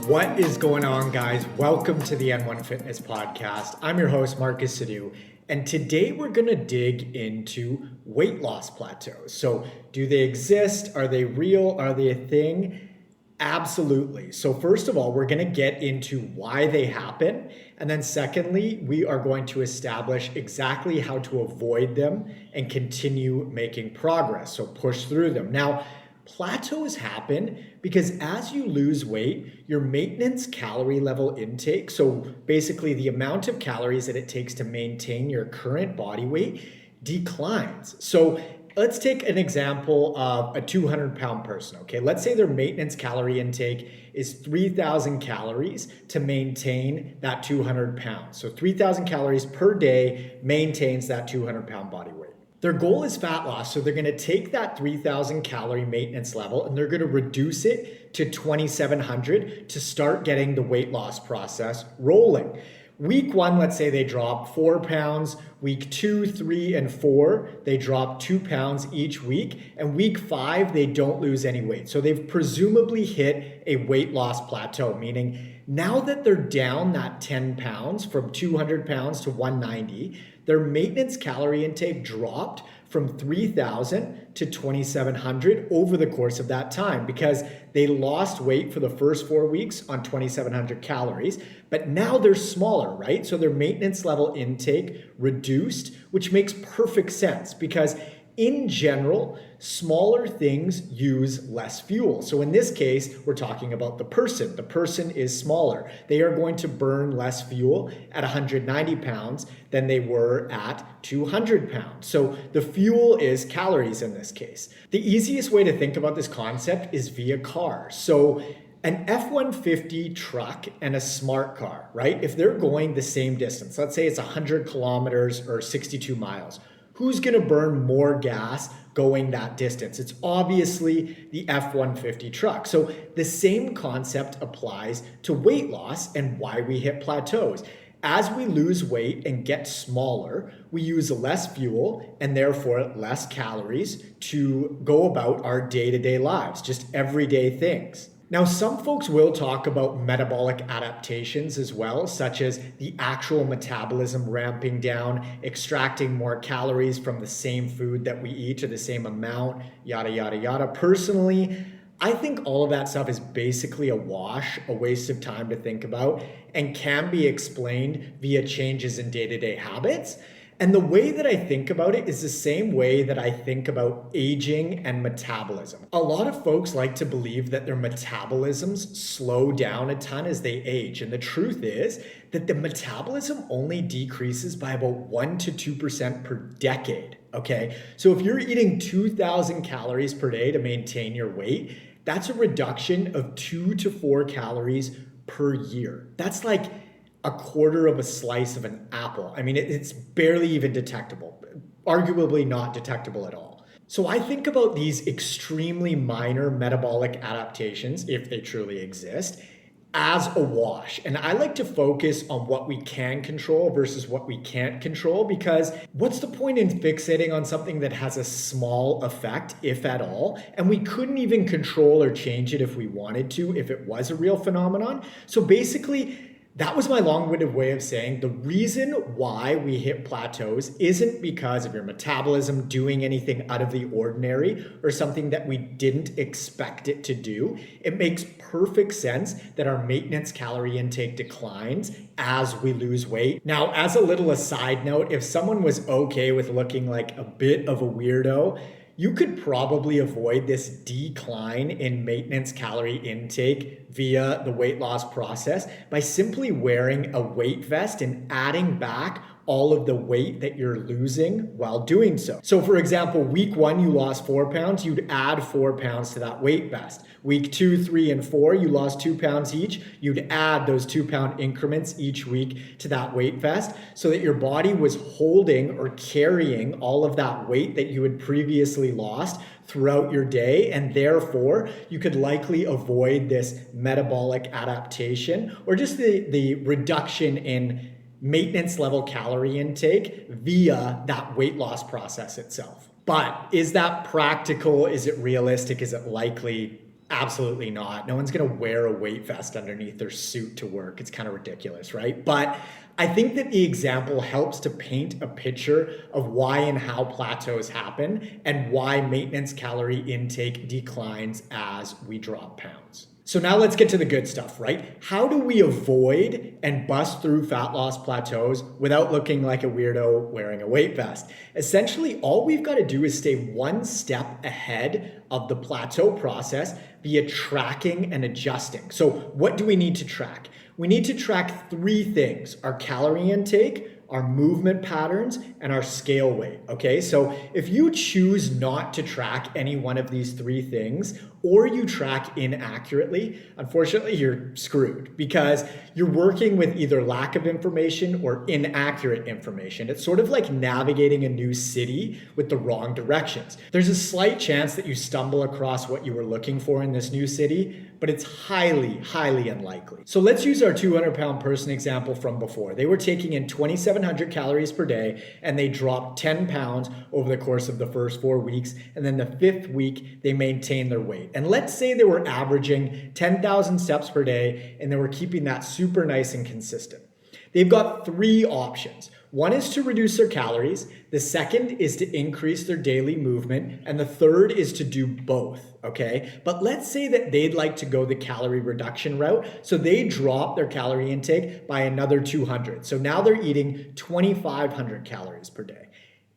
What is going on, guys? Welcome to the N1 Fitness Podcast. I'm your host, Marcus Sidhu, and today we're going to dig into weight loss plateaus. So, do they exist? Are they real? Are they a thing? Absolutely. So first of all, we're going to get into why they happen. And then secondly, we are going to establish exactly how to avoid them and continue making progress. So push through them. Now, plateaus happen because as you lose weight, your maintenance calorie level intake, so basically the amount of calories that it takes to maintain your current body weight, declines. So let's take an example of a 200-pound person, okay? Let's say their maintenance calorie intake is 3,000 calories to maintain that 200 pounds. So 3,000 calories per day maintains that 200-pound body weight. Their goal is fat loss, so they're gonna take that 3,000 calorie maintenance level and they're gonna reduce it to 2,700 to start getting the weight loss process rolling. Week 1, let's say they drop 4 pounds. Week 2, 3, and 4, they drop 2 pounds each week. And week 5, they don't lose any weight. So they've presumably hit a weight loss plateau, meaning now that they're down that 10 pounds from 200 pounds to 190, their maintenance calorie intake dropped from 3,000 to 2,700 over the course of that time because they lost weight for the first 4 weeks on 2,700 calories, but now they're smaller, right? So their maintenance level intake reduced, which makes perfect sense because in general, smaller things use less fuel. So in this case, we're talking about the person. The person is smaller. They are going to burn less fuel at 190 pounds than they were at 200 pounds. So the fuel is calories in this case. The easiest way to think about this concept is via cars. So an F-150 truck and a smart car, right? If they're going the same distance, let's say it's 100 kilometers or 62 miles, who's gonna burn more gas going that distance? It's obviously the F-150 truck. So the same concept applies to weight loss and why we hit plateaus. As we lose weight and get smaller, we use less fuel and therefore less calories to go about our day-to-day lives, just everyday things. Now, some folks will talk about metabolic adaptations as well, such as the actual metabolism ramping down, extracting more calories from the same food that we eat or the same amount, yada, yada, yada. Personally, I think all of that stuff is basically a wash, a waste of time to think about, and can be explained via changes in day-to-day habits. And the way that I think about it is the same way that I think about aging and metabolism. A lot of folks like to believe that their metabolisms slow down a ton as they age. And the truth is that the metabolism only decreases by about 1 to 2% per decade, okay? So if you're eating 2,000 calories per day to maintain your weight, that's a reduction of 2 to 4 calories per year. That's like a quarter of a slice of an apple. I mean, it's barely even detectable, arguably not detectable at all. So I think about these extremely minor metabolic adaptations, if they truly exist, as a wash. And I like to focus on what we can control versus what we can't control, because what's the point in fixating on something that has a small effect, if at all, and we couldn't even control or change it if we wanted to, if it was a real phenomenon? So basically, that was my long-winded way of saying the reason why we hit plateaus isn't because of your metabolism doing anything out of the ordinary or something that we didn't expect it to do. It makes perfect sense that our maintenance calorie intake declines as we lose weight. Now, as a little aside note, if someone was okay with looking like a bit of a weirdo, you could probably avoid this decline in maintenance calorie intake via the weight loss process by simply wearing a weight vest and adding back all of the weight that you're losing while doing so. So for example, week 1, you lost 4 pounds, you'd add 4 pounds to that weight vest. Week 2, 3, and 4, you lost 2 pounds each, you'd add those 2-pound increments each week to that weight vest so that your body was holding or carrying all of that weight that you had previously lost throughout your day, and therefore you could likely avoid this metabolic adaptation or just the reduction in maintenance level calorie intake via that weight loss process itself. But is that practical? Is it realistic? Is it likely? Absolutely not. No one's going to wear a weight vest underneath their suit to work. It's kind of ridiculous, right? But I think that the example helps to paint a picture of why and how plateaus happen and why maintenance calorie intake declines as we drop pounds. So now let's get to the good stuff, right? How do we avoid and bust through fat loss plateaus without looking like a weirdo wearing a weight vest? Essentially, all we've got to do is stay one step ahead of the plateau process via tracking and adjusting. So what do we need to track? We need to track three things: our calorie intake, our movement patterns, and our scale weight, okay? So if you choose not to track any one of these three things, or you track inaccurately, unfortunately, you're screwed because you're working with either lack of information or inaccurate information. It's sort of like navigating a new city with the wrong directions. There's a slight chance that you stumble across what you were looking for in this new city, but it's highly, highly unlikely. So let's use our 200-pound person example from before. They were taking in 2,700 calories per day, and they dropped 10 pounds over the course of the first 4 weeks. And then the fifth week, they maintained their weight. And let's say they were averaging 10,000 steps per day, and they were keeping that super nice and consistent. They've got three options. One is to reduce their calories, the second is to increase their daily movement, and the third is to do both, okay? But let's say that they'd like to go the calorie reduction route, so they drop their calorie intake by another 200. So now they're eating 2,500 calories per day.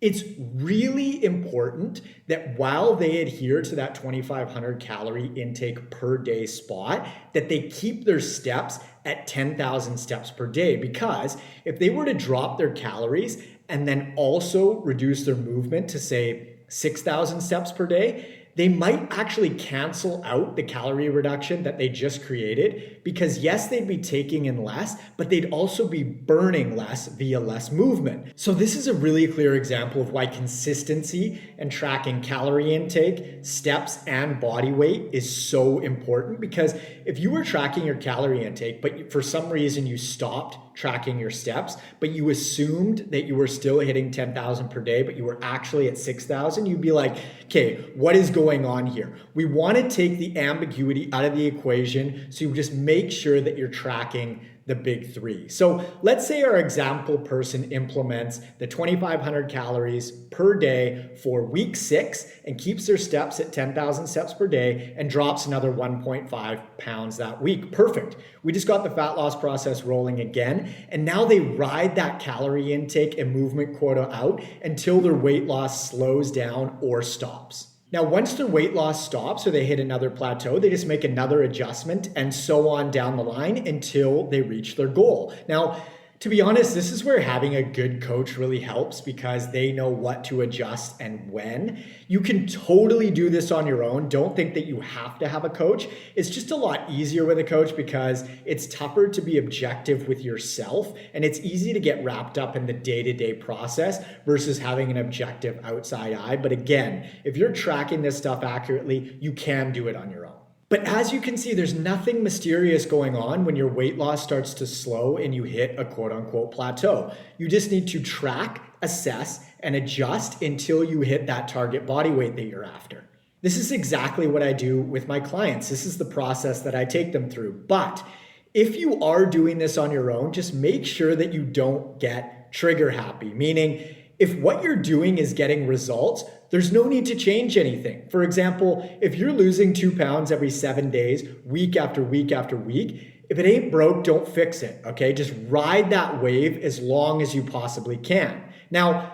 It's really important that while they adhere to that 2,500 calorie intake per day spot, that they keep their steps at 10,000 steps per day, because if they were to drop their calories and then also reduce their movement to say 6,000 steps per day, they might actually cancel out the calorie reduction that they just created, because yes, they'd be taking in less, but they'd also be burning less via less movement. So this is a really clear example of why consistency and tracking calorie intake, steps, and body weight is so important. Because if you were tracking your calorie intake, but for some reason you stopped tracking your steps, but you assumed that you were still hitting 10,000 per day, but you were actually at 6,000, you'd be like, okay, what is going on here? We want to take the ambiguity out of the equation, so you just make sure that you're tracking the big three. So let's say our example person implements the 2,500 calories per day for week 6 and keeps their steps at 10,000 steps per day and drops another 1.5 pounds that week. Perfect. We just got the fat loss process rolling again, and now they ride that calorie intake and movement quota out until their weight loss slows down or stops. Now, once their weight loss stops or they hit another plateau, they just make another adjustment and so on down the line until they reach their goal. Now, to be honest, this is where having a good coach really helps, because they know what to adjust and when. You can totally do this on your own. Don't think that you have to have a coach. It's just a lot easier with a coach because it's tougher to be objective with yourself, and it's easy to get wrapped up in the day-to-day process versus having an objective outside eye. But again, if you're tracking this stuff accurately, you can do it on your own. But as you can see, there's nothing mysterious going on when your weight loss starts to slow and you hit a quote unquote plateau. You just need to track, assess, and adjust until you hit that target body weight that you're after. This is exactly what I do with my clients. This is the process that I take them through. But if you are doing this on your own, just make sure that you don't get trigger happy, meaning if what you're doing is getting results, there's no need to change anything. For example, if you're losing 2 pounds every 7 days, week after week after week, if it ain't broke, don't fix it, okay? Just ride that wave as long as you possibly can. Now,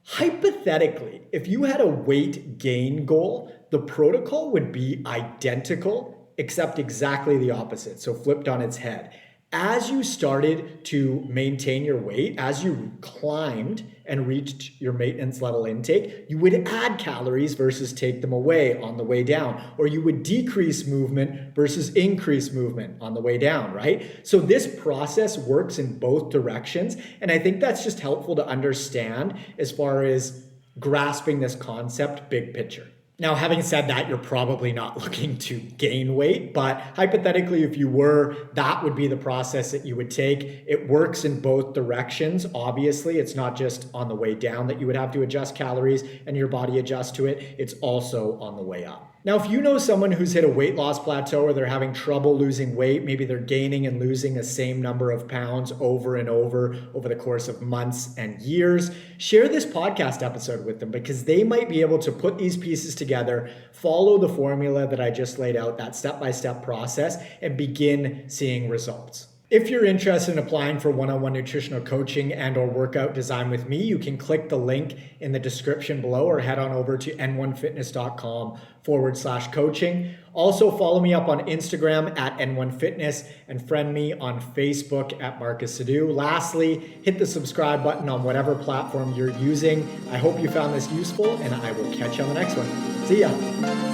hypothetically, if you had a weight gain goal, the protocol would be identical, except exactly the opposite, so flipped on its head. As you started to maintain your weight, as you climbed and reached your maintenance level intake, you would add calories versus take them away on the way down, or you would decrease movement versus increase movement on the way down, right? So this process works in both directions, and I think that's just helpful to understand as far as grasping this concept big picture. Now, having said that, you're probably not looking to gain weight, but hypothetically, if you were, that would be the process that you would take. It works in both directions. Obviously, it's not just on the way down that you would have to adjust calories and your body adjust to it. It's also on the way up. Now, if you know someone who's hit a weight loss plateau or they're having trouble losing weight, maybe they're gaining and losing the same number of pounds over and over the course of months and years, share this podcast episode with them because they might be able to put these pieces together, follow the formula that I just laid out, that step-by-step process, and begin seeing results. If you're interested in applying for one-on-one nutritional coaching and or workout design with me, you can click the link in the description below or head on over to n1fitness.com/coaching. Also follow me up on Instagram at n1fitness and friend me on Facebook at Marcus Sadu. Lastly, hit the subscribe button on whatever platform you're using. I hope you found this useful and I will catch you on the next one. See ya.